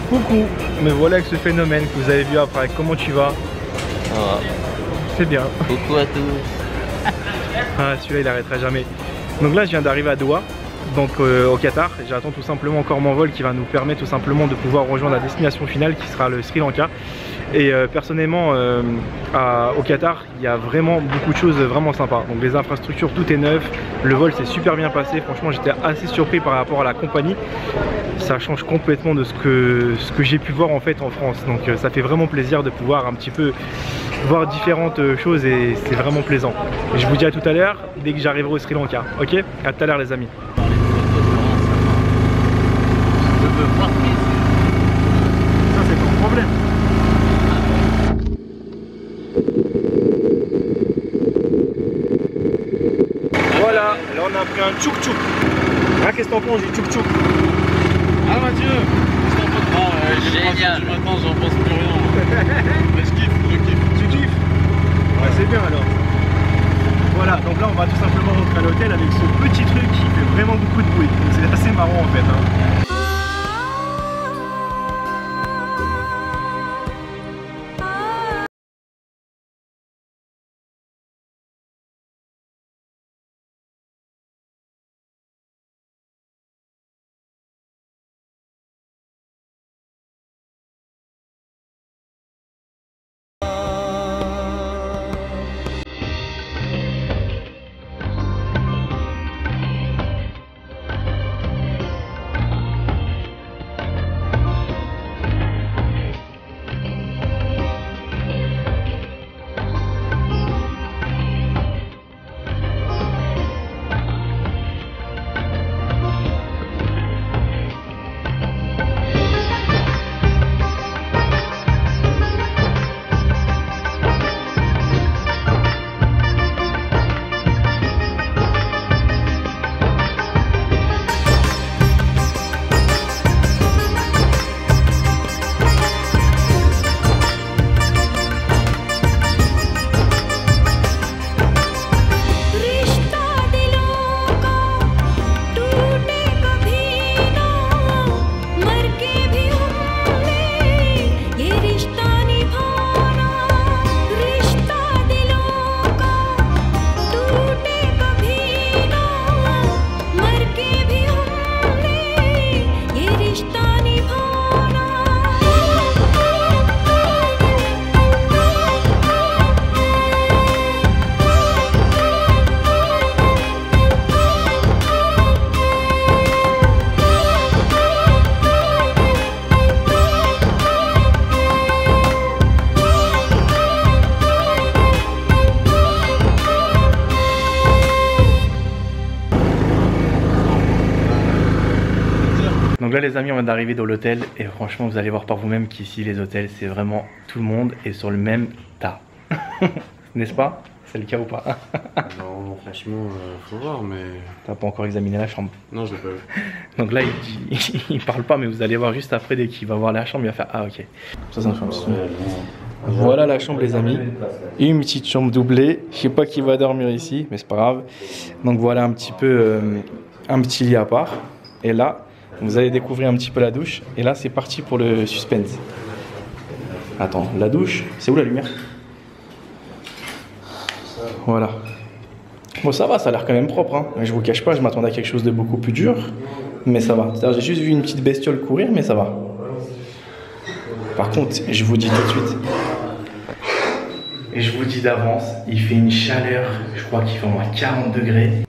Coucou, me voilà avec ce phénomène que vous avez vu après. Comment tu vas? Oh. C'est bien. Coucou à tous. Ah, celui-là il arrêtera jamais. Donc là je viens d'arriver à Doha, donc au Qatar. J'attends tout simplement encore mon vol qui va nous permettre tout simplement de pouvoir rejoindre la destination finale qui sera le Sri Lanka. Et personnellement au Qatar il y a vraiment beaucoup de choses vraiment sympas. Donc les infrastructures, tout est neuf, le vol s'est super bien passé. Franchement j'étais assez surpris par rapport à la compagnie. Ça change complètement de ce que j'ai pu voir en fait en France. Donc ça fait vraiment plaisir de pouvoir un petit peu voir différentes choses et c'est vraiment plaisant. Je vous dis à tout à l'heure dès que j'arriverai au Sri Lanka. Ok, à tout à l'heure les amis. Ça c'est ton problème. Voilà, là on a pris un tchouk-tchouk. Hein, qu'est-ce que t'en penses du tchouk-tchouk? Ah Mathieu, qu'est-ce que t'en penses? Génial. Du matin, j'en pense plus rien. Mais je kiffe. Tu kiffes? Ouais, c'est bien alors. Voilà, donc là on va tout simplement rentrer à l'hôtel avec ce petit truc qui fait vraiment beaucoup de bruit. Donc c'est assez marrant en fait. Hein. Donc là les amis on vient d'arriver dans l'hôtel et franchement vous allez voir par vous-même qu'ici les hôtels c'est vraiment tout le monde est sur le même tas. N'est-ce pas? C'est le cas ou pas? Non, franchement, faut voir, mais. T'as pas encore examiné la chambre? Non, je l'ai pas vu. Donc là il parle pas mais vous allez voir juste après dès qu'il va voir la chambre il va faire ah ok. Ça c'est une chambre. Voilà la chambre les amis. Une petite chambre doublée. Je sais pas qui va dormir ici mais c'est pas grave. Donc voilà un petit peu un petit lit à part. Et là vous allez découvrir un petit peu la douche. Et là c'est parti pour le suspense. Attends, la douche, c'est où la lumière? Voilà. Bon ça va, ça a l'air quand même propre hein. Je vous cache pas, je m'attendais à quelque chose de beaucoup plus dur. Mais ça va. C'est-à-dire j'ai juste vu une petite bestiole courir mais ça va. Par contre, je vous dis tout de suite. Et je vous dis d'avance, il fait une chaleur, je crois qu'il fait au moins 40 degrés.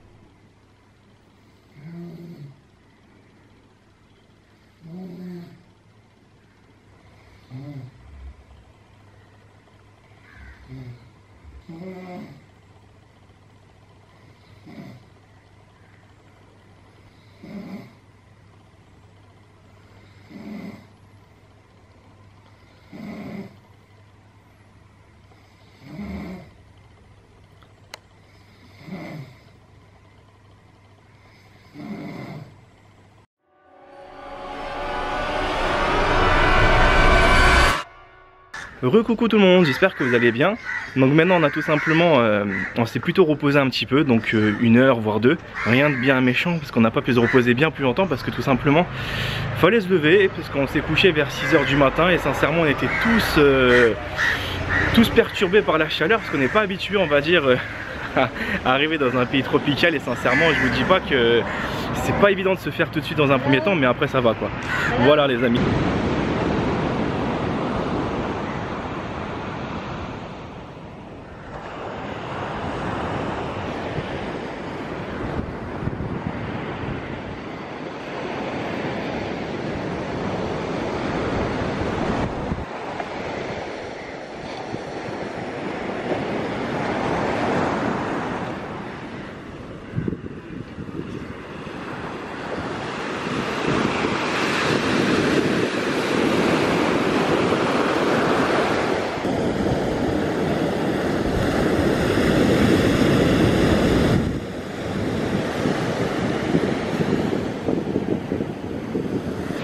Recoucou tout le monde, j'espère que vous allez bien. Donc maintenant on a tout simplement, on s'est plutôt reposé un petit peu, donc 1 heure voire 2, rien de bien méchant parce qu'on n'a pas pu se reposer bien plus longtemps parce que tout simplement fallait se lever parce qu'on s'est couché vers 6 heures du matin et sincèrement on était tous perturbés par la chaleur parce qu'on n'est pas habitué, on va dire, à arriver dans un pays tropical et sincèrement je vous dis pas que c'est pas évident de se faire tout de suite dans un premier temps, mais après ça va quoi. Voilà les amis.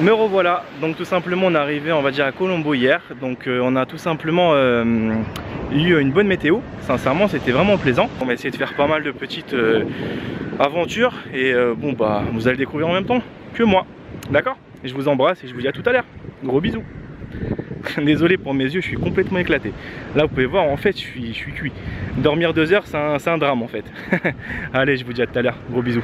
Me revoilà, donc tout simplement on est arrivé on va dire à Colombo hier, donc on a tout simplement eu une bonne météo, sincèrement c'était vraiment plaisant. On va essayer de faire pas mal de petites aventures et bon bah vous allez découvrir en même temps que moi, d'accord? Je vous embrasse et je vous dis à tout à l'heure, gros bisous. Désolé pour mes yeux, je suis complètement éclaté. Là vous pouvez voir en fait je suis cuit. Dormir 2 heures c'est un drame en fait. Allez je vous dis à tout à l'heure, gros bisous.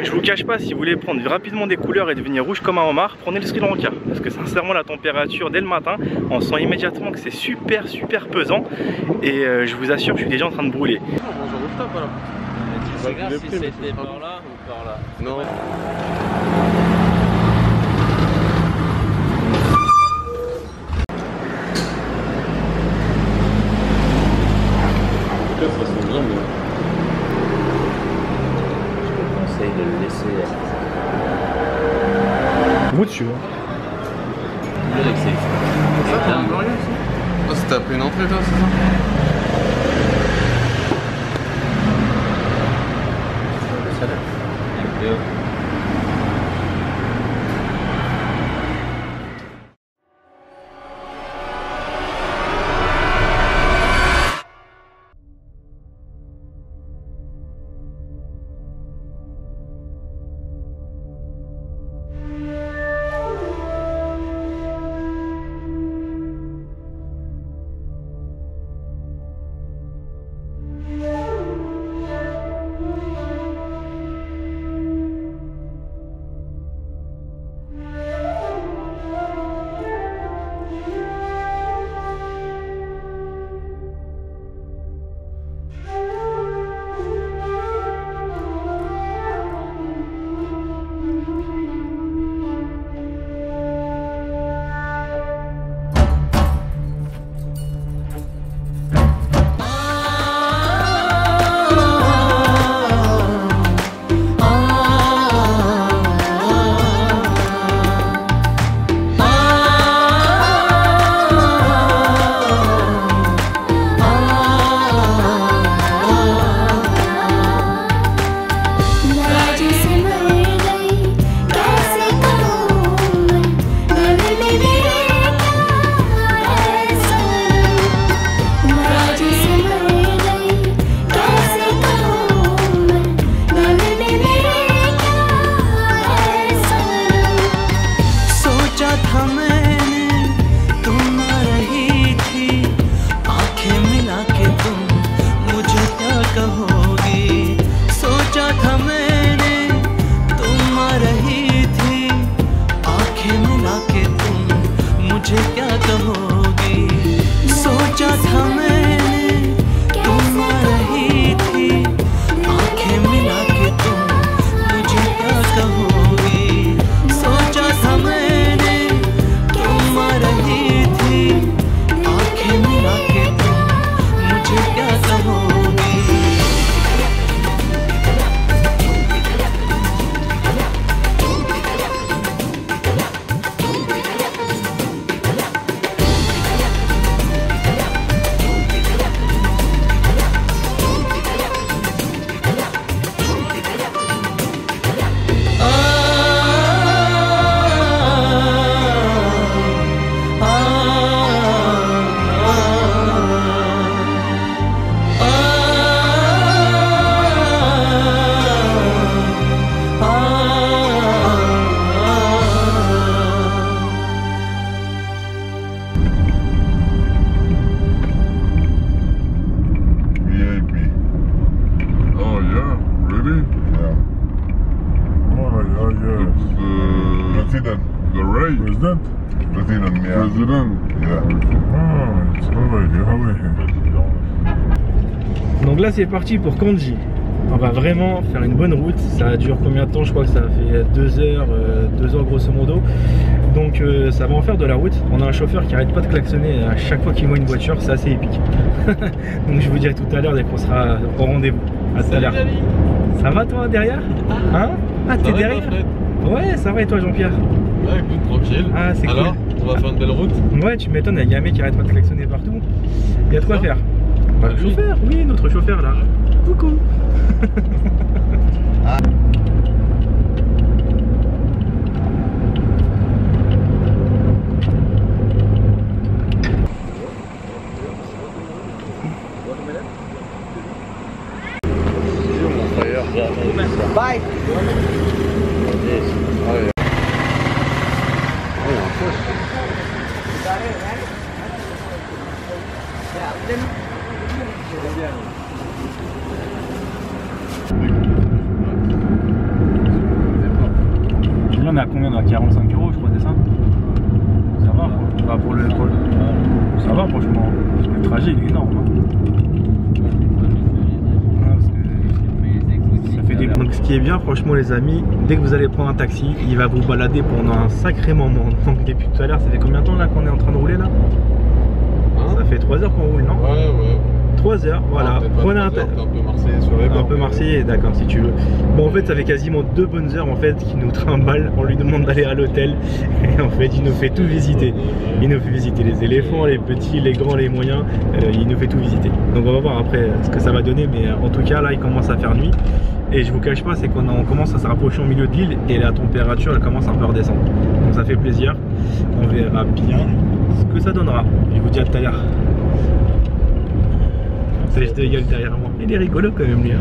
Je vous cache pas, si vous voulez prendre rapidement des couleurs et devenir rouge comme un homard, prenez le Sri Lanka. Parce que sincèrement la température dès le matin, on sent immédiatement que c'est super pesant. Et je vous assure, je suis déjà en train de brûler. Tu regardes si c'était par là ou par là. Non. Ça sent bien, mais... Je te conseille de le laisser. Vous dessus. Ça, t'as un glorieux aussi. Oh, c'était après une entrée, toi, c'est ça? President? President, yeah. President? Yeah. Ah, it's already, Donc là c'est parti pour Kandji. On va vraiment faire une bonne route. Ça dure combien de temps? Je crois que ça fait 2 heures, 2 heures grosso modo. Donc ça va en faire de la route. On a un chauffeur qui arrête pas de klaxonner à chaque fois qu'il voit une voiture, c'est assez épique. Donc je vous dirai tout à l'heure dès qu'on sera au rendez-vous. À tout à l'heure. Ça va toi derrière? Hein? Ah t'es derrière? Ouais ça va et toi Jean-Pierre? Ouais, écoute, tranquille. Ah c'est cool. Alors, on va faire une belle route? Ouais tu m'étonnes, il y a un mec qui arrête pas de klaxonner partout. Il y a de quoi faire. Bah, le chauffeur, oui notre chauffeur là. Coucou. Ah. Bye. On est à combien? On est à 45 €, je crois, c'est ça? Ça va, bah, pour le... Ça va franchement, parce que le trajet il est énorme. Ça fait des... Donc ce qui est bien franchement les amis, dès que vous allez prendre un taxi, il va vous balader pendant un sacré moment. Donc depuis tout à l'heure, ça fait combien de temps là qu'on est en train de rouler là? Ça fait 3 heures qu'on roule, non? Ouais, ouais. 3 heures, voilà. Prenez un taxi. Un peu marseillais sur les bords. Un peu marseillais, d'accord, si tu veux. Bon, en fait, ça fait quasiment 2 bonnes heures en fait qu'il nous trimballe. On lui demande d'aller à l'hôtel et en fait, il nous fait tout visiter. Il nous fait visiter les éléphants, les petits, les grands, les moyens. Il nous fait tout visiter. Donc, on va voir après ce que ça va donner. Mais en tout cas, là, il commence à faire nuit. Et je vous cache pas, c'est qu'on commence à se rapprocher au milieu de l'île et la température, elle commence un peu à redescendre. Donc, ça fait plaisir. On verra bien ce que ça donnera. Je vous dis à tout à l'heure. Je te gueule derrière moi. Il est rigolo quand même lui. Hein.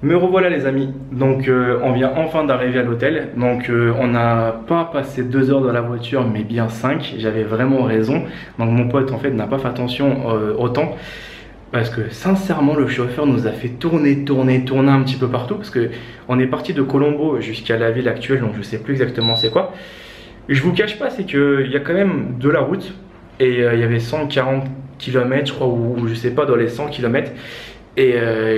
Me revoilà les amis, donc on vient enfin d'arriver à l'hôtel. Donc on n'a pas passé 2 heures dans la voiture mais bien 5, j'avais vraiment raison. Donc mon pote en fait n'a pas fait attention au temps. Parce que sincèrement le chauffeur nous a fait tourner un petit peu partout. Parce que on est parti de Colombo jusqu'à la ville actuelle, donc je sais plus exactement c'est quoi. Je vous cache pas, c'est qu'il y a quand même de la route. Et il y avait 140 km je crois, ou je sais pas, dans les 100 km. Et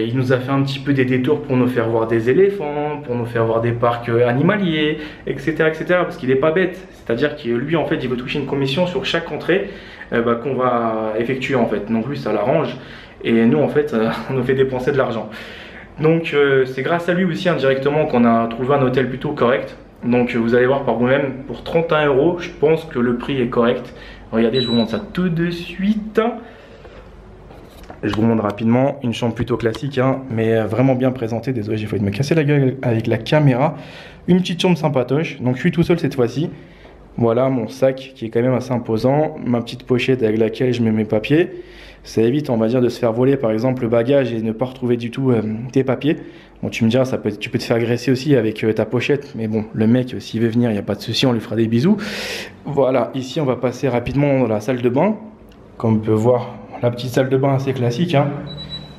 il nous a fait un petit peu des détours pour nous faire voir des éléphants, pour nous faire voir des parcs animaliers, etc. etc. parce qu'il n'est pas bête. C'est-à-dire que lui, en fait, il veut toucher une commission sur chaque entrée qu'on va effectuer, en fait. Donc lui, ça l'arrange. Et nous, en fait, on nous fait dépenser de l'argent. Donc c'est grâce à lui aussi, indirectement, qu'on a trouvé un hôtel plutôt correct. Donc vous allez voir par vous-même, pour 31 €, je pense que le prix est correct. Regardez, je vous montre ça tout de suite. Je vous montre rapidement, une chambre plutôt classique, hein, mais vraiment bien présentée. Désolé, j'ai failli me casser la gueule avec la caméra. Une petite chambre sympatoche, donc je suis tout seul cette fois-ci. Voilà mon sac qui est quand même assez imposant. Ma petite pochette avec laquelle je mets mes papiers. Ça évite, on va dire, de se faire voler par exemple le bagage et ne pas retrouver du tout tes papiers. Bon, tu me diras, tu peux te faire agresser aussi avec ta pochette, mais bon, le mec, s'il veut venir, il n'y a pas de souci, on lui fera des bisous. Voilà, ici on va passer rapidement dans la salle de bain. Comme on peut voir, la petite salle de bain assez classique, hein.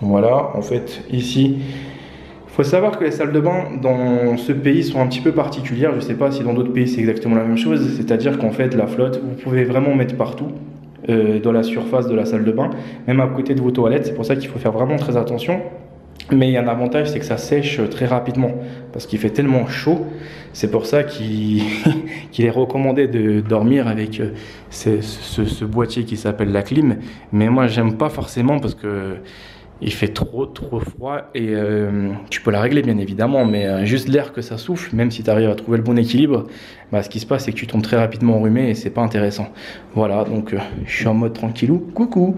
Voilà, en fait, ici, il faut savoir que les salles de bain dans ce pays sont un petit peu particulières. Je ne sais pas si dans d'autres pays c'est exactement la même chose. C'est-à-dire qu'en fait, la flotte, vous pouvez vraiment mettre partout dans la surface de la salle de bain, même à côté de vos toilettes. C'est pour ça qu'il faut faire vraiment très attention. Mais il y a un avantage, c'est que ça sèche très rapidement parce qu'il fait tellement chaud. C'est pour ça qu'il est recommandé de dormir avec ce boîtier qui s'appelle la clim. Mais moi, j'aime pas forcément parce que il fait trop froid et tu peux la régler bien évidemment, mais juste l'air que ça souffle, même si tu arrives à trouver le bon équilibre, bah, ce qui se passe c'est que tu tombes très rapidement enrhumé et c'est pas intéressant. Voilà, donc je suis en mode tranquillou, coucou.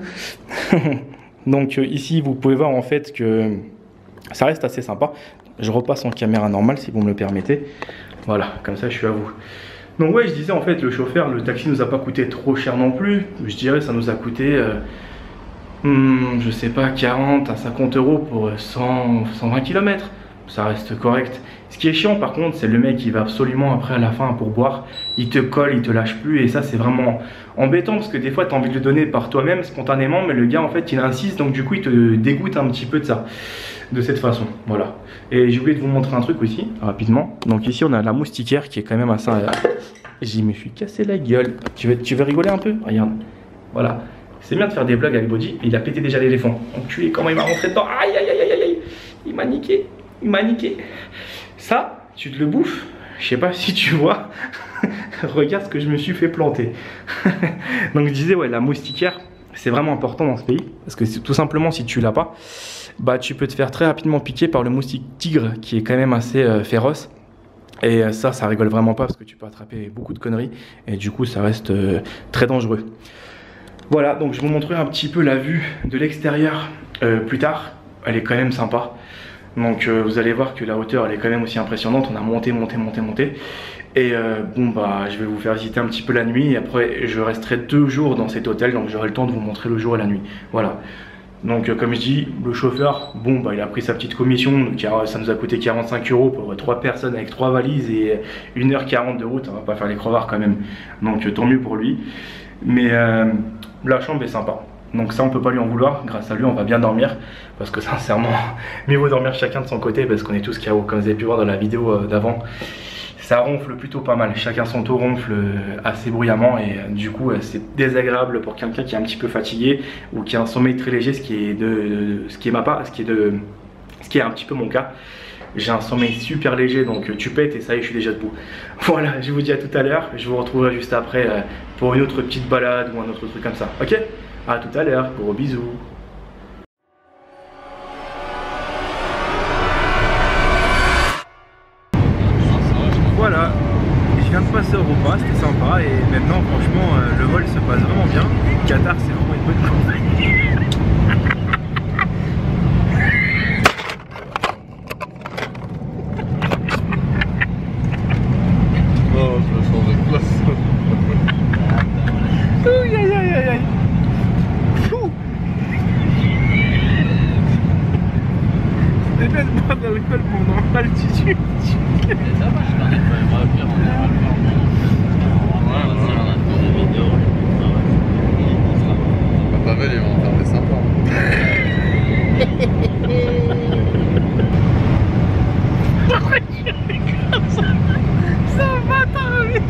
Donc ici vous pouvez voir en fait que ça reste assez sympa. Je repasse en caméra normale si vous me le permettez. Voilà, comme ça je suis à vous. Donc ouais, je disais en fait le chauffeur, le taxi nous a pas coûté trop cher non plus. Je dirais ça nous a coûté je sais pas, 40 à 50 euros pour 120 km. Ça reste correct. Ce qui est chiant par contre, c'est le mec qui va absolument après à la fin pour boire. Il te colle, il te lâche plus et ça c'est vraiment embêtant parce que des fois tu as envie de le donner par toi-même spontanément, mais le gars en fait il insiste, donc du coup il te dégoûte un petit peu de ça, de cette façon. Voilà. Et j'ai oublié de vous montrer un truc aussi, rapidement. Donc ici on a la moustiquaire qui est quand même assez... J'y me suis cassé la gueule. Tu veux rigoler un peu? Regarde. Voilà. C'est bien de faire des blagues avec Bodhi, et il a pété déjà l'éléphant. Enculé, comment il m'a rentré dedans. Aïe aïe aïe aïe aïe. Il m'a niqué. Il m'a niqué. Ça, tu te le bouffes. Je sais pas si tu vois. Regarde ce que je me suis fait planter. Donc je disais, ouais, la moustiquaire, c'est vraiment important dans ce pays. Parce que tout simplement, si tu l'as pas, bah tu peux te faire très rapidement piquer par le moustique tigre, qui est quand même assez féroce. Et ça rigole vraiment pas parce que tu peux attraper beaucoup de conneries. Et du coup, ça reste très dangereux. Voilà, donc je vous montrerai un petit peu la vue de l'extérieur plus tard. Elle est quand même sympa. Donc vous allez voir que la hauteur elle est quand même aussi impressionnante. On a monté. Et bon bah je vais vous faire visiter un petit peu la nuit. Et après je resterai 2 jours dans cet hôtel. Donc j'aurai le temps de vous montrer le jour et la nuit. Voilà. Donc comme je dis, le chauffeur, bon bah il a pris sa petite commission. Donc ça nous a coûté 45 euros pour 3 personnes avec 3 valises et 1h40 de route. On va pas faire les crevards quand même. Donc tant mieux pour lui. Mais la chambre est sympa, donc ça on peut pas lui en vouloir. Grâce à lui on va bien dormir, parce que sincèrement mieux vaut dormir chacun de son côté, parce qu'on est tous KO. Comme vous avez pu voir dans la vidéo d'avant, ça ronfle plutôt pas mal, chacun son tour ronfle assez bruyamment, et du coup c'est désagréable pour quelqu'un qui est un petit peu fatigué ou qui a un sommeil très léger, ce qui est un petit peu mon cas. J'ai un sommeil super léger, donc tu pètes et ça y est, je suis déjà debout. Voilà, je vous dis à tout à l'heure. Je vous retrouverai juste après pour une autre petite balade ou un autre truc comme ça. Ok? À tout à l'heure, gros bisous. Voilà, je viens de passer au repas, c'était sympa, et maintenant franchement le vol se passe vraiment bien. Qatar c'est vraiment une bonne compagnie. C'était bien de boire de l'alcool pendant l'altitude. Ça va, je t'en ai pas refaire en Pavel, ils vont en faire des sympas. Pourquoi tu fais comme ça? Ça va t'arriver.